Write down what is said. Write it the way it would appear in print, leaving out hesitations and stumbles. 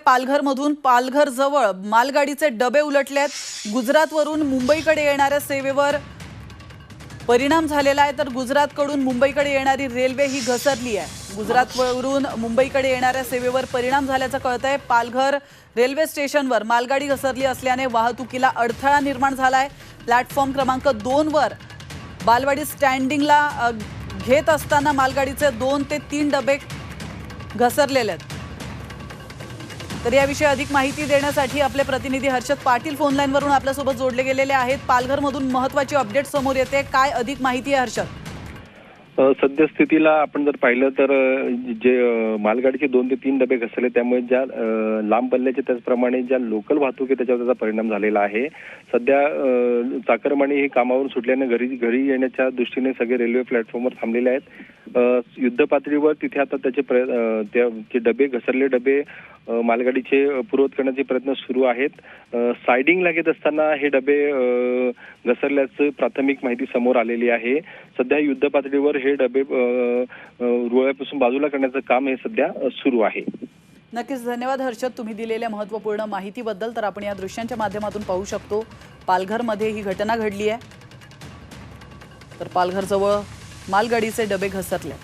पालघरमधून पालघर जवळ मालगाडीचे डबे उलटलेत। गुजरातवरून मुंबईकडे येणाऱ्या सेवेवर परिणाम झालेला आहे, तर गुजरातकडून मुंबईकडे येणारी रेल्वे ही घसरली आहे। गुजरातवरून मुंबईकडे येणाऱ्या सेवेवर परिणाम झाल्याचं कळतंय। पालघर रेल्वे स्टेशनवर मालगाडी घसरली असल्याने वाहतुकीला अडथळा निर्माण झालाय। प्लॅटफॉर्म क्रमांक 2 वर बालवाडी स्टँडिंगला घेत असताना मालगाडीचे 2 ते 3 डबे घसरलेले आहेत। तर याविषयी अधिक माहिती देण्यासाठी आपले प्रतिनिधी हर्षद पाटील फोन लाईन वरून आपल्या सोबत जोडले गेलेले आहेत। पालघरमधून महत्त्वाची अपडेट समोर येते, काय अधिक माहिती आहे हर्षद? सद्यस्थितीला आपण जर पाहिलं तर जे मालगाडीचे 2 ते 3 डबे घसरले, त्यामुळे ज्या लांब पल्ल्याचे त्याचप्रमाणे ज्या लोकल वाहतूक आहे त्याच्यावर त्याचा परिणाम झालेला आहे। सध्या चाकरमानी हे कामावरून सुटल्याने घरी येण्याच्या दृष्टीने सगळे रेल्वे प्लॅटफॉर्मवर थांबलेले आहेत। युद्ध पातळीवर तिथे आता त्याचे डबे घसरले डबे मालगाडीचे पूर्ववत करण्याचे प्रयत्न सुरू आहेत। सायडिंगला घेत असताना हे डबे घसरल्याचं प्राथमिक माहिती समोर आलेली आहे। सध्या युद्ध पातळीवर हे डबे रुळापासून बाजूला करण्याचं काम हे सध्या सुरू आहे। नक्कीच धन्यवाद हर्षद, तुम्ही दिलेल्या महत्त्वपूर्ण माहितीबद्दल। तर आपण या दृश्यांच्या माध्यमातून पाहू शकतो पालघरमध्ये ही घटना घडली आहे। तर पालघर जवळ मालगाडीचे डबे घसरले।